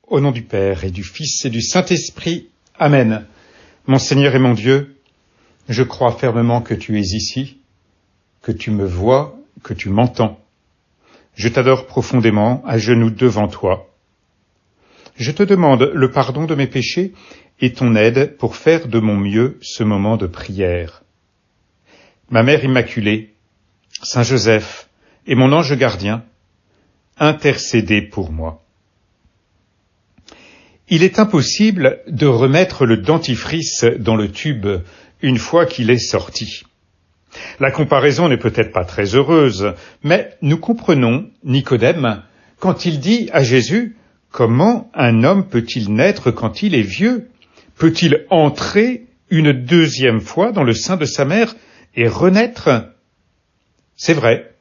Au nom du Père et du Fils et du Saint-Esprit. Amen. Mon Seigneur et mon Dieu, je crois fermement que tu es ici, que tu me vois, que tu m'entends. Je t'adore profondément, à genoux devant toi. Je te demande le pardon de mes péchés et ton aide pour faire de mon mieux ce moment de prière. Ma Mère Immaculée, Saint Joseph et mon ange gardien, intercédez pour moi. Il est impossible de remettre le dentifrice dans le tube une fois qu'il est sorti. La comparaison n'est peut-être pas très heureuse, mais nous comprenons Nicodème quand il dit à Jésus « Comment un homme peut-il naître quand il est vieux? Peut-il entrer une deuxième fois dans le sein de sa mère et renaître ?» C'est vrai,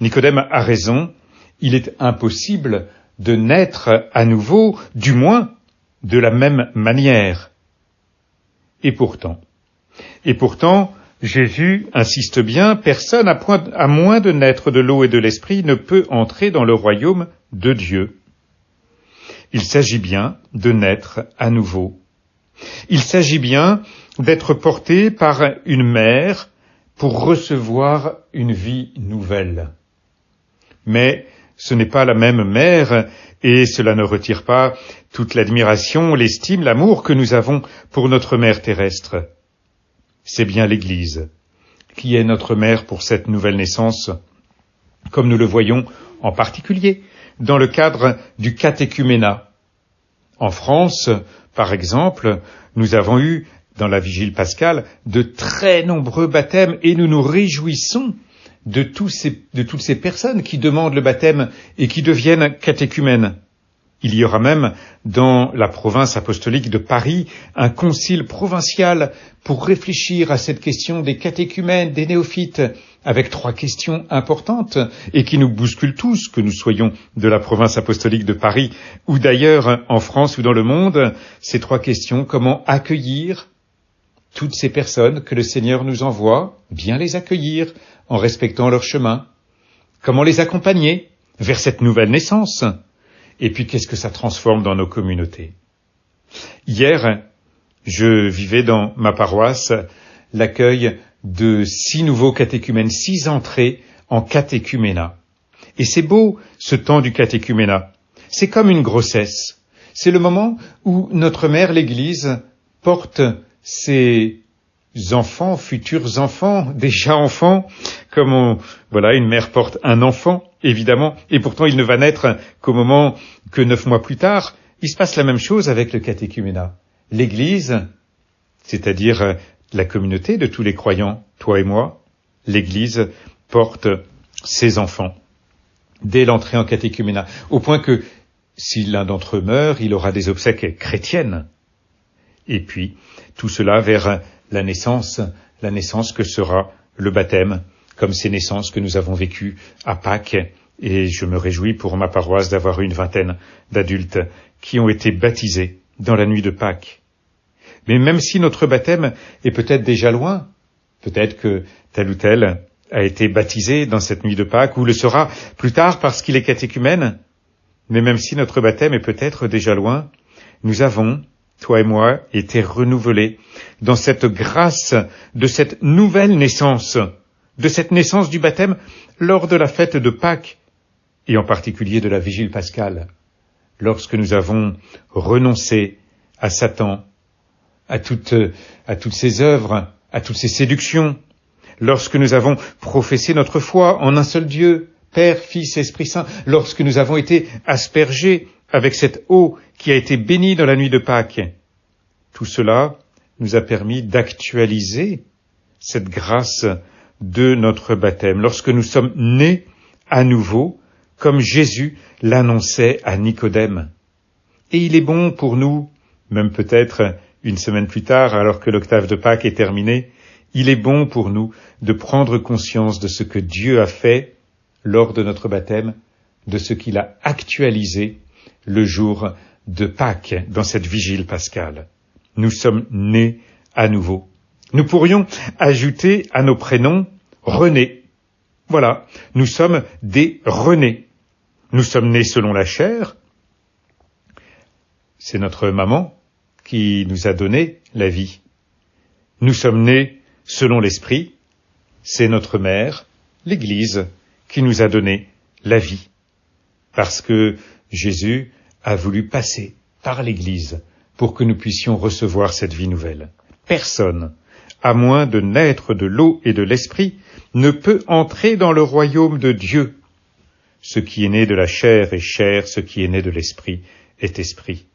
Nicodème a raison, il est impossible de naître à nouveau, du moins de la même manière. Et pourtant, Jésus insiste bien, personne à moins de naître de l'eau et de l'esprit ne peut entrer dans le royaume de Dieu. Il s'agit bien de naître à nouveau. Il s'agit bien d'être porté par une mère pour recevoir une vie nouvelle. Mais ce n'est pas la même mère, et cela ne retire pas toute l'admiration, l'estime, l'amour que nous avons pour notre mère terrestre. C'est bien l'Église qui est notre mère pour cette nouvelle naissance, comme nous le voyons en particulier dans le cadre du catéchuménat. En France, par exemple, nous avons eu, dans la Vigile pascale, de très nombreux baptêmes et nous nous réjouissons de toutes ces personnes qui demandent le baptême et qui deviennent catéchumènes. Il y aura même, dans la province apostolique de Paris, un concile provincial pour réfléchir à cette question des catéchumènes, des néophytes, avec 3 questions importantes et qui nous bousculent tous, que nous soyons de la province apostolique de Paris ou d'ailleurs en France ou dans le monde. Ces 3 questions: comment accueillir toutes ces personnes que le Seigneur nous envoie, bien les accueillir en respectant leur chemin. Comment les accompagner vers cette nouvelle naissance? Et puis, qu'est-ce que ça transforme dans nos communautés? Hier, je vivais dans ma paroisse l'accueil de 6 nouveaux catéchumènes, 6 entrées en catéchuménat. Et c'est beau, ce temps du catéchuménat. C'est comme une grossesse. C'est le moment où notre mère, l'Église, porte ses enfants, futurs enfants, déjà enfants, comme une mère porte un enfant, évidemment, et pourtant il ne va naître qu'au moment que 9 mois plus tard. Il se passe la même chose avec le catéchuménat. L'Église, c'est-à-dire la communauté de tous les croyants, toi et moi, l'Église porte ses enfants dès l'entrée en catéchuménat, au point que si l'un d'entre eux meurt, il aura des obsèques chrétiennes. Et puis, tout cela vers la naissance que sera le baptême, comme ces naissances que nous avons vécues à Pâques, et je me réjouis pour ma paroisse d'avoir eu une 20aine d'adultes qui ont été baptisés dans la nuit de Pâques. Mais même si notre baptême est peut-être déjà loin, peut-être que tel ou tel a été baptisé dans cette nuit de Pâques, ou le sera plus tard parce qu'il est catéchumène, mais même si notre baptême est peut-être déjà loin, nous avons, toi et moi, été renouvelés dans cette grâce de cette nouvelle naissance, de cette naissance du baptême lors de la fête de Pâques, et en particulier de la Vigile pascale, lorsque nous avons renoncé à Satan, à toutes ses œuvres, à toutes ses séductions, lorsque nous avons professé notre foi en un seul Dieu, Père, Fils, Esprit Saint, lorsque nous avons été aspergés avec cette eau qui a été bénie dans la nuit de Pâques. Tout cela nous a permis d'actualiser cette grâce de notre baptême, lorsque nous sommes nés à nouveau, comme Jésus l'annonçait à Nicodème. Et il est bon pour nous, même peut-être une semaine plus tard, alors que l'octave de Pâques est terminée, il est bon pour nous de prendre conscience de ce que Dieu a fait lors de notre baptême, de ce qu'il a actualisé le jour de Pâques dans cette vigile pascale. Nous sommes nés à nouveau. Nous pourrions ajouter à nos prénoms René. Voilà, nous sommes des Renés. Nous sommes nés selon la chair, c'est notre maman qui nous a donné la vie. Nous sommes nés selon l'Esprit, c'est notre mère, l'Église, qui nous a donné la vie. Parce que Jésus a voulu passer par l'Église pour que nous puissions recevoir cette vie nouvelle. Personne, à moins de naître de l'eau et de l'Esprit, ne peut entrer dans le royaume de Dieu. Ce qui est né de la chair est chair, ce qui est né de l'Esprit est esprit.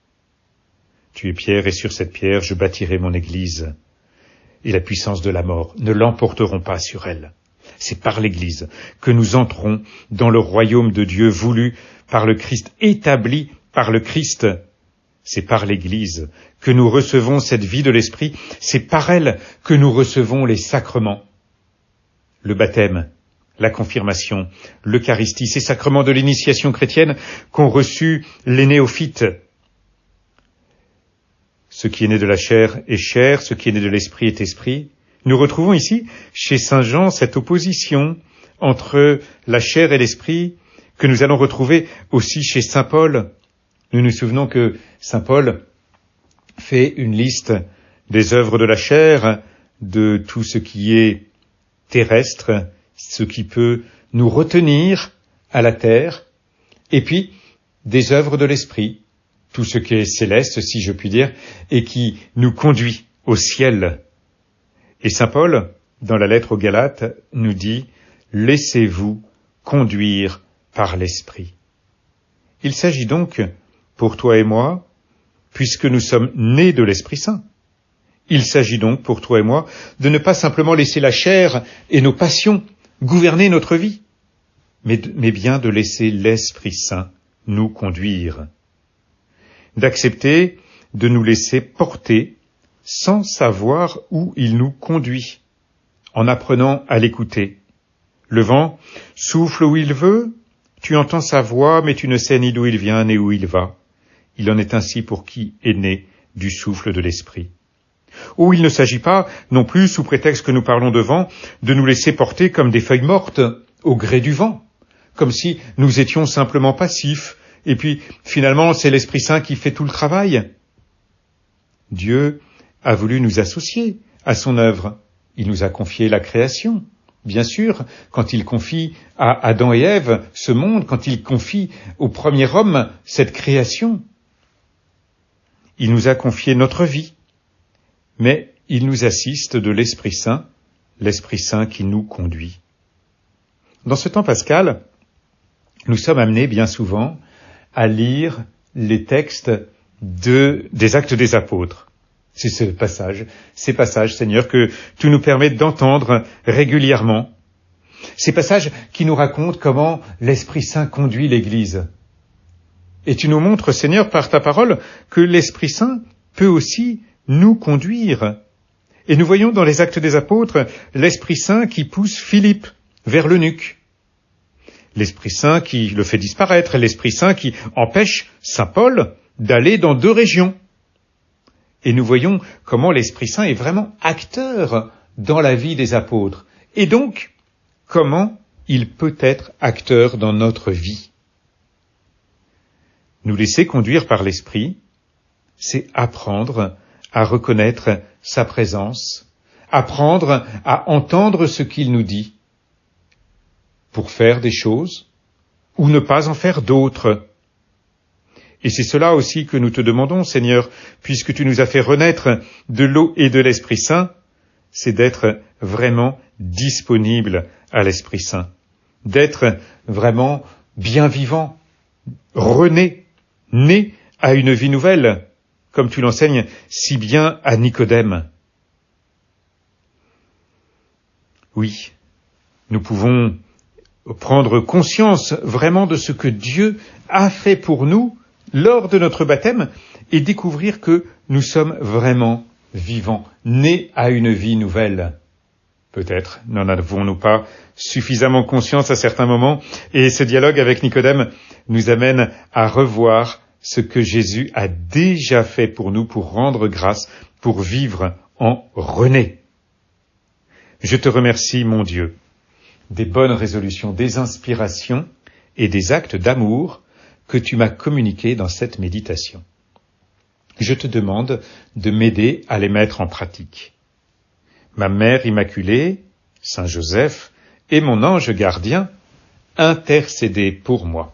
Tu es pierre, et sur cette pierre je bâtirai mon Église. Et la puissance de la mort ne l'emporteront pas sur elle. C'est par l'Église que nous entrons dans le royaume de Dieu voulu par le Christ, établi par le Christ. C'est par l'Église que nous recevons cette vie de l'Esprit, c'est par elle que nous recevons les sacrements. Le baptême, la confirmation, l'Eucharistie, ces sacrements de l'initiation chrétienne qu'ont reçus les néophytes. Ce qui est né de la chair est chair, ce qui est né de l'esprit est esprit. Nous retrouvons ici, chez saint Jean, cette opposition entre la chair et l'esprit, que nous allons retrouver aussi chez saint Paul. Nous nous souvenons que saint Paul fait une liste des œuvres de la chair, de tout ce qui est terrestre, ce qui peut nous retenir à la terre, et puis des œuvres de l'esprit, tout ce qui est céleste, si je puis dire, et qui nous conduit au ciel. Et saint Paul, dans la lettre aux Galates, nous dit « Laissez-vous conduire par l'Esprit ». Il s'agit donc, pour toi et moi, puisque nous sommes nés de l'Esprit Saint, il s'agit donc, pour toi et moi, de ne pas simplement laisser la chair et nos passions gouverner notre vie, mais bien de laisser l'Esprit Saint nous conduire, d'accepter de nous laisser porter sans savoir où il nous conduit, en apprenant à l'écouter. Le vent souffle où il veut, tu entends sa voix, mais tu ne sais ni d'où il vient ni où il va. Il en est ainsi pour qui est né du souffle de l'Esprit. Ou il ne s'agit pas, non plus, sous prétexte que nous parlons de vent, de nous laisser porter comme des feuilles mortes au gré du vent, comme si nous étions simplement passifs, et puis finalement c'est l'Esprit Saint qui fait tout le travail. Dieu a voulu nous associer à son œuvre. Il nous a confié la création. Bien sûr, quand il confie à Adam et Ève ce monde, quand il confie au premier homme cette création, il nous a confié notre vie. Mais il nous assiste de l'Esprit Saint qui nous conduit. Dans ce temps pascal, nous sommes amenés bien souvent à lire les textes des Actes des Apôtres. C'est ces passages, Seigneur, que tu nous permets d'entendre régulièrement. Ces passages qui nous racontent comment l'Esprit Saint conduit l'Église. Et tu nous montres, Seigneur, par ta parole, que l'Esprit Saint peut aussi nous conduire. Et nous voyons dans les Actes des Apôtres l'Esprit Saint qui pousse Philippe vers l'eunuque. L'Esprit Saint qui le fait disparaître, l'Esprit Saint qui empêche saint Paul d'aller dans 2 régions. Et nous voyons comment l'Esprit Saint est vraiment acteur dans la vie des apôtres. Et donc, comment il peut être acteur dans notre vie. Nous laisser conduire par l'Esprit, c'est apprendre à reconnaître sa présence, apprendre à entendre ce qu'il nous dit, pour faire des choses, ou ne pas en faire d'autres. Et c'est cela aussi que nous te demandons, Seigneur, puisque tu nous as fait renaître de l'eau et de l'Esprit Saint, c'est d'être vraiment disponible à l'Esprit Saint, d'être vraiment bien vivant, rené, né à une vie nouvelle, comme tu l'enseignes si bien à Nicodème. Oui, nous pouvons prendre conscience vraiment de ce que Dieu a fait pour nous lors de notre baptême et découvrir que nous sommes vraiment vivants, nés à une vie nouvelle. Peut-être n'en avons-nous pas suffisamment conscience à certains moments, et ce dialogue avec Nicodème nous amène à revoir ce que Jésus a déjà fait pour nous, pour rendre grâce, pour vivre en rené. Je te remercie, mon Dieu, des bonnes résolutions, des inspirations et des actes d'amour que tu m'as communiqués dans cette méditation. Je te demande de m'aider à les mettre en pratique. Ma Mère Immaculée, Saint Joseph et mon ange gardien, intercédez pour moi.